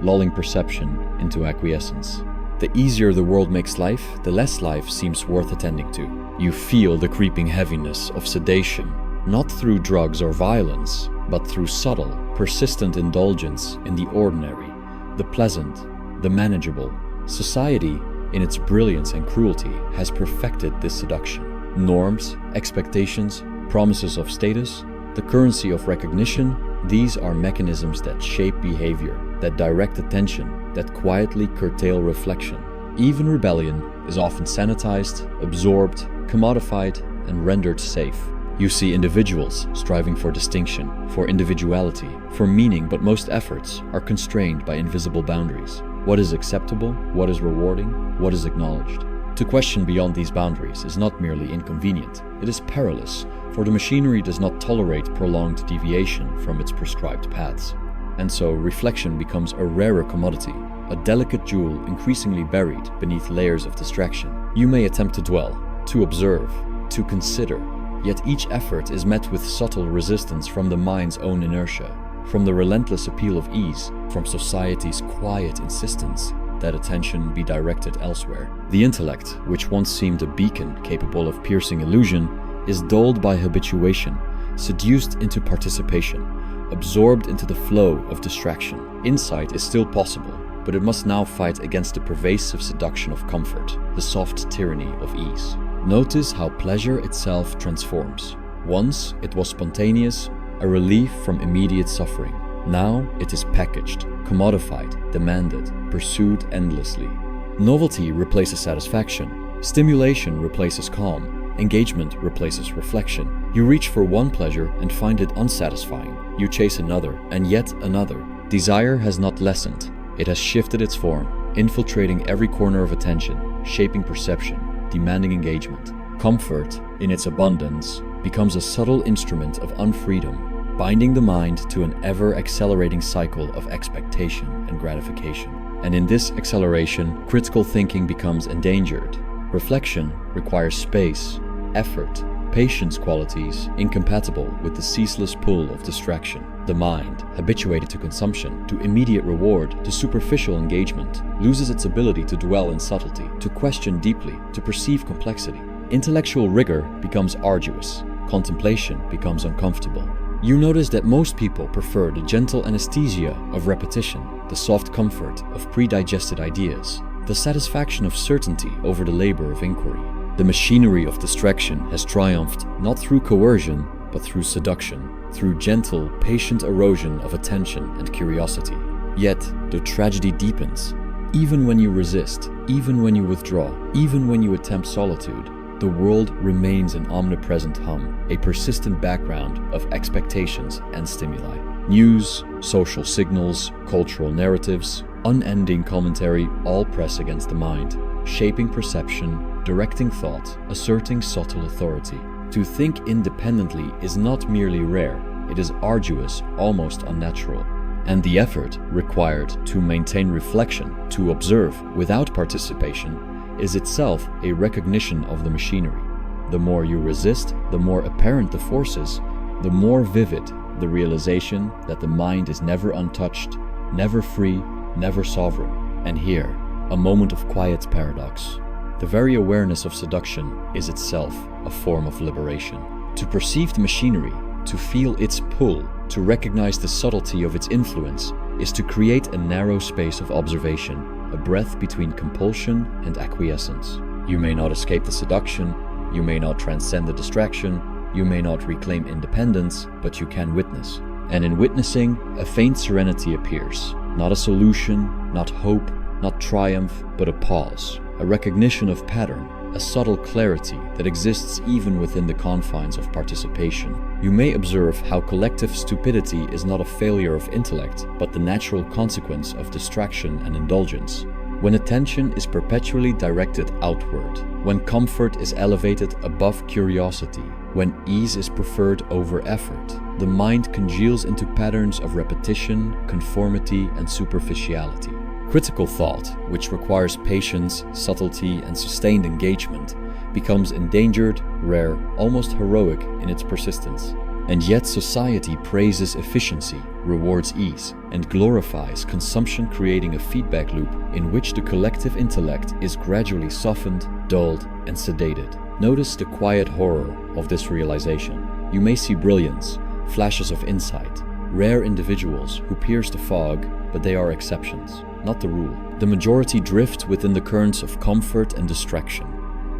lulling perception into acquiescence. The easier the world makes life, the less life seems worth attending to. You feel the creeping heaviness of sedation, not through drugs or violence, but through subtle, persistent indulgence in the ordinary, the pleasant, the manageable. Society, in its brilliance and cruelty, has perfected this seduction. Norms, expectations, promises of status, the currency of recognition, these are mechanisms that shape behavior, that direct attention, that quietly curtail reflection. Even rebellion is often sanitized, absorbed, commodified, and rendered safe. You see individuals striving for distinction, for individuality, for meaning, but most efforts are constrained by invisible boundaries. What is acceptable? What is rewarding? What is acknowledged? To question beyond these boundaries is not merely inconvenient, it is perilous, for the machinery does not tolerate prolonged deviation from its prescribed paths. And so reflection becomes a rarer commodity, a delicate jewel increasingly buried beneath layers of distraction. You may attempt to dwell, to observe, to consider, yet each effort is met with subtle resistance from the mind's own inertia, from the relentless appeal of ease, from society's quiet insistence that attention be directed elsewhere. The intellect, which once seemed a beacon capable of piercing illusion, is dulled by habituation, seduced into participation, absorbed into the flow of distraction. Insight is still possible, but it must now fight against the pervasive seduction of comfort, the soft tyranny of ease. Notice how pleasure itself transforms. Once it was spontaneous, a relief from immediate suffering. Now it is packaged, commodified, demanded, pursued endlessly. Novelty replaces satisfaction. Stimulation replaces calm. Engagement replaces reflection. You reach for one pleasure and find it unsatisfying. You chase another and yet another. Desire has not lessened. It has shifted its form, infiltrating every corner of attention, shaping perception, demanding engagement. Comfort, in its abundance, becomes a subtle instrument of unfreedom, binding the mind to an ever-accelerating cycle of expectation and gratification. And in this acceleration, critical thinking becomes endangered. Reflection requires space, effort, patience, qualities incompatible with the ceaseless pull of distraction. The mind, habituated to consumption, to immediate reward, to superficial engagement, loses its ability to dwell in subtlety, to question deeply, to perceive complexity. Intellectual rigor becomes arduous. Contemplation becomes uncomfortable. You notice that most people prefer the gentle anesthesia of repetition, the soft comfort of pre-digested ideas, the satisfaction of certainty over the labor of inquiry. The machinery of distraction has triumphed not through coercion, but through seduction, through gentle, patient erosion of attention and curiosity. Yet, the tragedy deepens. Even when you resist, even when you withdraw, even when you attempt solitude, the world remains an omnipresent hum, a persistent background of expectations and stimuli. News, social signals, cultural narratives, unending commentary all press against the mind, shaping perception, directing thought, asserting subtle authority. To think independently is not merely rare, it is arduous, almost unnatural. And the effort required to maintain reflection, to observe without participation, is itself a recognition of the machinery. The more you resist, the more apparent the forces, the more vivid the realization that the mind is never untouched, never free, never sovereign. And here, a moment of quiet paradox. The very awareness of seduction is itself a form of liberation. To perceive the machinery, to feel its pull, to recognize the subtlety of its influence, is to create a narrow space of observation, a breath between compulsion and acquiescence. You may not escape the seduction, you may not transcend the distraction, you may not reclaim independence, but you can witness. And in witnessing, a faint serenity appears. Not a solution, not hope, not triumph, but a pause, a recognition of pattern, a subtle clarity that exists even within the confines of participation. You may observe how collective stupidity is not a failure of intellect, but the natural consequence of distraction and indulgence. When attention is perpetually directed outward, when comfort is elevated above curiosity, when ease is preferred over effort, the mind congeals into patterns of repetition, conformity, and superficiality. Critical thought, which requires patience, subtlety, and sustained engagement, becomes endangered, rare, almost heroic in its persistence. And yet society praises efficiency, rewards ease, and glorifies consumption, creating a feedback loop in which the collective intellect is gradually softened, dulled, and sedated. Notice the quiet horror of this realization. You may see brilliance, flashes of insight, rare individuals who pierce the fog, but they are exceptions, not the rule. The majority drift within the currents of comfort and distraction,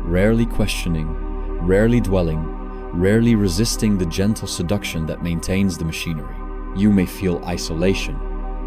rarely questioning, rarely dwelling, rarely resisting the gentle seduction that maintains the machinery. You may feel isolation,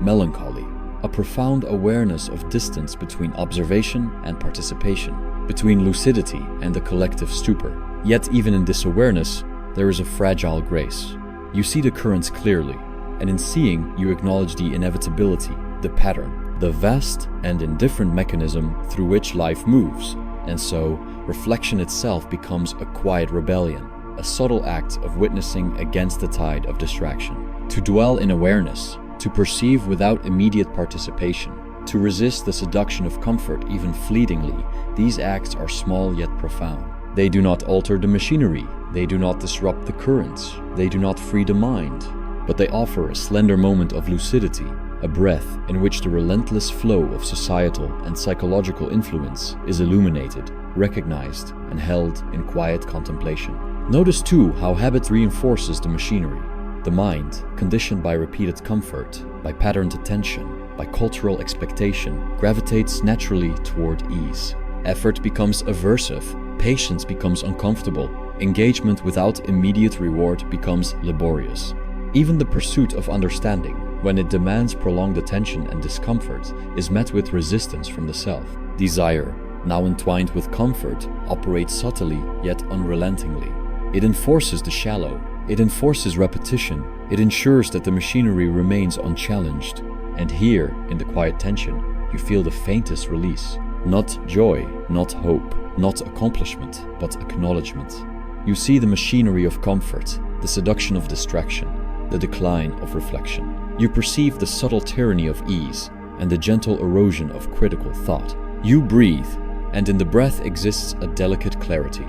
melancholy, a profound awareness of distance between observation and participation, between lucidity and the collective stupor. Yet even in this awareness, there is a fragile grace. You see the currents clearly, and in seeing, you acknowledge the inevitability, the pattern, the vast and indifferent mechanism through which life moves, and so reflection itself becomes a quiet rebellion, a subtle act of witnessing against the tide of distraction. To dwell in awareness, to perceive without immediate participation, to resist the seduction of comfort even fleetingly, these acts are small yet profound. They do not alter the machinery, they do not disrupt the currents, they do not free the mind, but they offer a slender moment of lucidity, a breath in which the relentless flow of societal and psychological influence is illuminated, recognized, and held in quiet contemplation. Notice too how habit reinforces the machinery. The mind, conditioned by repeated comfort, by patterned attention, by cultural expectation, gravitates naturally toward ease. Effort becomes aversive, patience becomes uncomfortable, engagement without immediate reward becomes laborious. Even the pursuit of understanding, when it demands prolonged attention and discomfort, is met with resistance from the self. Desire, now entwined with comfort, operates subtly yet unrelentingly. It enforces the shallow, it enforces repetition, it ensures that the machinery remains unchallenged. And here, in the quiet tension, you feel the faintest release. Not joy, not hope, not accomplishment, but acknowledgement. You see the machinery of comfort, the seduction of distraction, the decline of reflection. You perceive the subtle tyranny of ease and the gentle erosion of critical thought. You breathe, and in the breath exists a delicate clarity.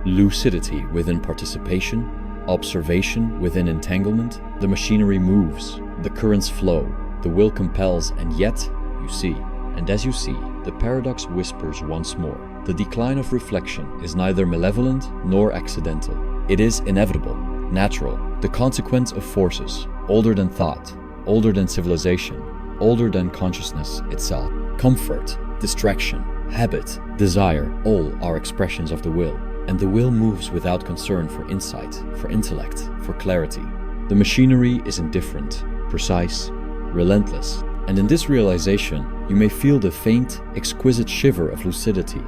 Lucidity within participation, observation within entanglement. The machinery moves, the currents flow, the will compels, and yet you see. And as you see, the paradox whispers once more. The decline of reflection is neither malevolent nor accidental. It is inevitable, natural, the consequence of forces, older than thought, older than civilization, older than consciousness itself. Comfort, distraction, habit, desire, all are expressions of the will. And the will moves without concern for insight, for intellect, for clarity. The machinery is indifferent, precise, relentless. And in this realization, you may feel the faint, exquisite shiver of lucidity,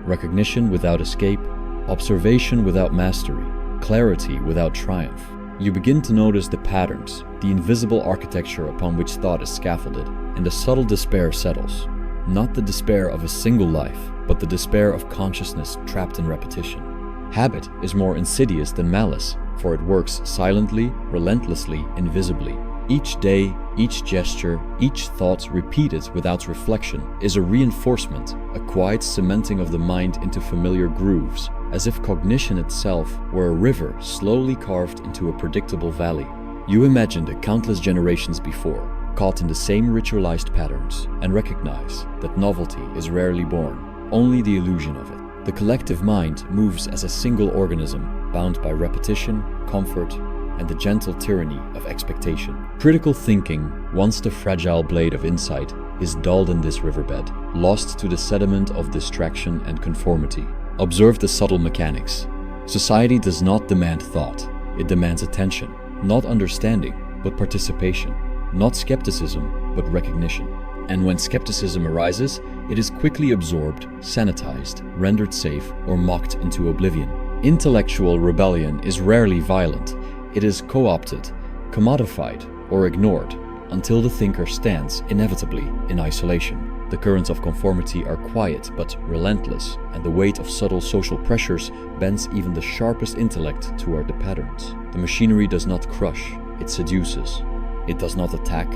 recognition without escape, observation without mastery, clarity without triumph. You begin to notice the patterns, the invisible architecture upon which thought is scaffolded, and a subtle despair settles. Not the despair of a single life, but the despair of consciousness trapped in repetition. Habit is more insidious than malice, for it works silently, relentlessly, invisibly. Each day, each gesture, each thought repeated without reflection is a reinforcement, a quiet cementing of the mind into familiar grooves, as if cognition itself were a river slowly carved into a predictable valley. You imagine the countless generations before, caught in the same ritualized patterns, and recognize that novelty is rarely born, only the illusion of it. The collective mind moves as a single organism, bound by repetition, comfort, and the gentle tyranny of expectation. Critical thinking, once the fragile blade of insight, is dulled in this riverbed, lost to the sediment of distraction and conformity. Observe the subtle mechanics. Society does not demand thought, it demands attention, not understanding, but participation, not skepticism, but recognition. And when skepticism arises, it is quickly absorbed, sanitized, rendered safe, or mocked into oblivion. Intellectual rebellion is rarely violent. It is co-opted, commodified, or ignored until the thinker stands inevitably in isolation. The currents of conformity are quiet but relentless, and the weight of subtle social pressures bends even the sharpest intellect toward the patterns. The machinery does not crush, it seduces. It does not attack,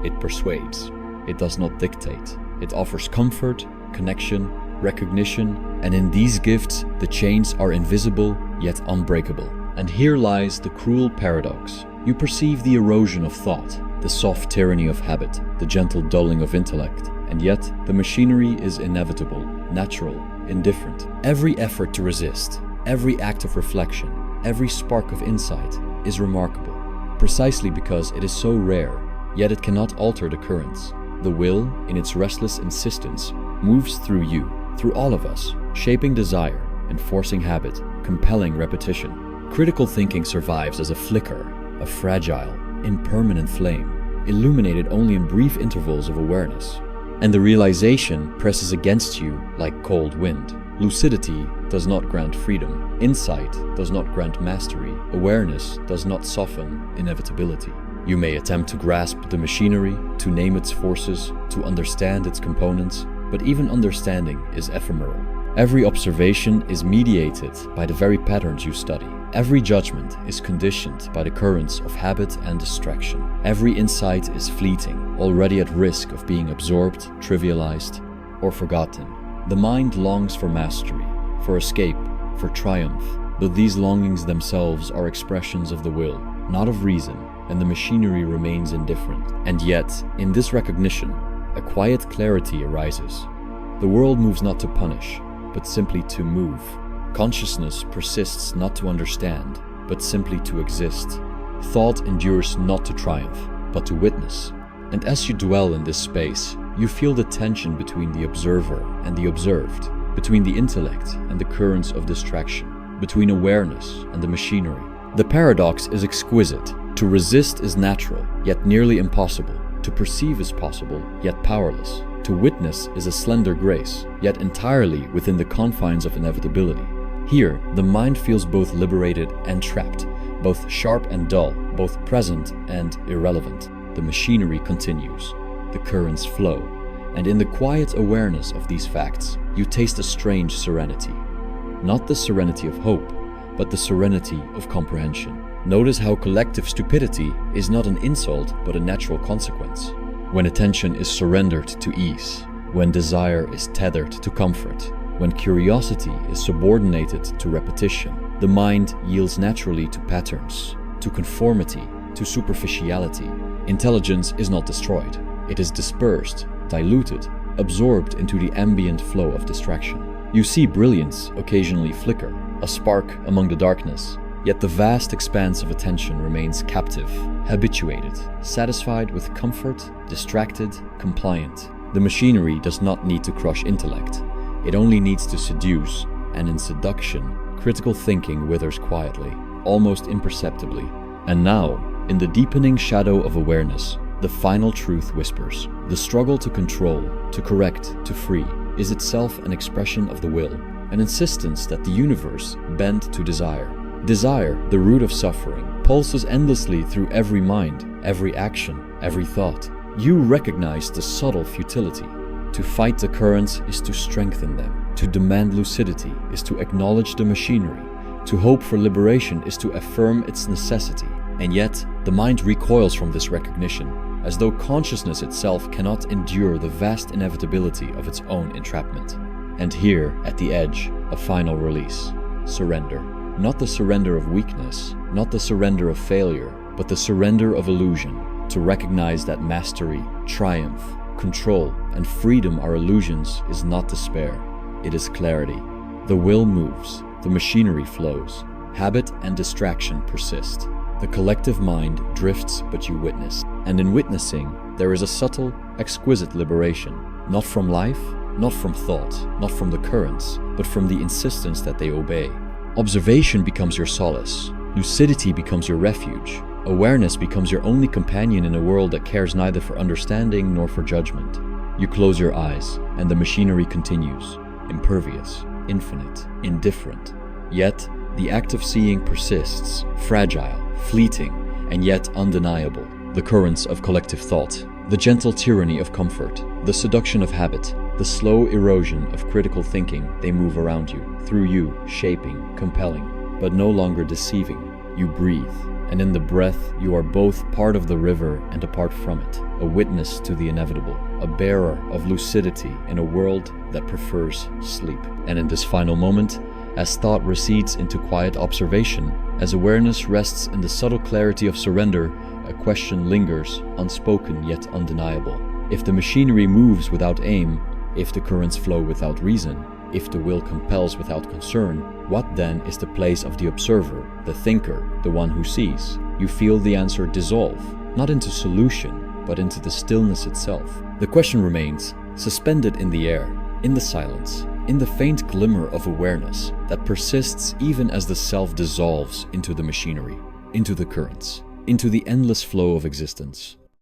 it persuades. It does not dictate. It offers comfort, connection, recognition, and in these gifts the chains are invisible yet unbreakable. And here lies the cruel paradox. You perceive the erosion of thought, the soft tyranny of habit, the gentle dulling of intellect, and yet the machinery is inevitable, natural, indifferent. Every effort to resist, every act of reflection, every spark of insight is remarkable, precisely because it is so rare, yet it cannot alter the currents. The will, in its restless insistence, moves through you, through all of us, shaping desire, enforcing habit, compelling repetition. Critical thinking survives as a flicker, a fragile, impermanent flame, illuminated only in brief intervals of awareness. And the realization presses against you like cold wind. Lucidity does not grant freedom. Insight does not grant mastery. Awareness does not soften inevitability. You may attempt to grasp the machinery, to name its forces, to understand its components, but even understanding is ephemeral. Every observation is mediated by the very patterns you study. Every judgment is conditioned by the currents of habit and distraction. Every insight is fleeting, already at risk of being absorbed, trivialized, or forgotten. The mind longs for mastery, for escape, for triumph, but these longings themselves are expressions of the will, not of reason, and the machinery remains indifferent. And yet, in this recognition, a quiet clarity arises. The world moves not to punish, but simply to move. Consciousness persists not to understand, but simply to exist. Thought endures not to triumph, but to witness. And as you dwell in this space, you feel the tension between the observer and the observed, between the intellect and the currents of distraction, between awareness and the machinery. The paradox is exquisite. To resist is natural, yet nearly impossible. To perceive is possible, yet powerless. To witness is a slender grace, yet entirely within the confines of inevitability. Here, the mind feels both liberated and trapped, both sharp and dull, both present and irrelevant. The machinery continues, the currents flow, and in the quiet awareness of these facts, you taste a strange serenity. Not the serenity of hope, but the serenity of comprehension. Notice how collective stupidity is not an insult, but a natural consequence. When attention is surrendered to ease, when desire is tethered to comfort, when curiosity is subordinated to repetition, the mind yields naturally to patterns, to conformity, to superficiality. Intelligence is not destroyed. It is dispersed, diluted, absorbed into the ambient flow of distraction. You see brilliance occasionally flicker, a spark among the darkness, yet the vast expanse of attention remains captive, habituated, satisfied with comfort, distracted, compliant. The machinery does not need to crush intellect. It only needs to seduce, and in seduction, critical thinking withers quietly, almost imperceptibly. And now, in the deepening shadow of awareness, the final truth whispers. The struggle to control, to correct, to free, is itself an expression of the will, an insistence that the universe bend to desire. Desire, the root of suffering, pulses endlessly through every mind, every action, every thought. You recognize the subtle futility. To fight the currents is to strengthen them. To demand lucidity is to acknowledge the machinery. To hope for liberation is to affirm its necessity. And yet, the mind recoils from this recognition, as though consciousness itself cannot endure the vast inevitability of its own entrapment. And here, at the edge, a final release. Surrender. Not the surrender of weakness, not the surrender of failure, but the surrender of illusion. To recognize that mastery, triumph, control, and freedom are illusions is not despair, it is clarity. The will moves, the machinery flows, habit and distraction persist. The collective mind drifts, but you witness. And in witnessing, there is a subtle, exquisite liberation, not from life, not from thought, not from the currents, but from the insistence that they obey. Observation becomes your solace, lucidity becomes your refuge, awareness becomes your only companion in a world that cares neither for understanding nor for judgment. You close your eyes, and the machinery continues, impervious, infinite, indifferent. Yet, the act of seeing persists, fragile, fleeting, and yet undeniable. The currents of collective thought, the gentle tyranny of comfort, the seduction of habit, the slow erosion of critical thinking, they move around you, through you, shaping, compelling, but no longer deceiving. You breathe, and in the breath you are both part of the river and apart from it, a witness to the inevitable, a bearer of lucidity in a world that prefers sleep. And in this final moment, as thought recedes into quiet observation, as awareness rests in the subtle clarity of surrender, a question lingers, unspoken yet undeniable. If the machinery moves without aim, if the currents flow without reason, if the will compels without concern, what then is the place of the observer, the thinker, the one who sees? You feel the answer dissolve, not into solution, but into the stillness itself. The question remains, suspended in the air, in the silence, in the faint glimmer of awareness that persists even as the self dissolves into the machinery, into the currents, into the endless flow of existence.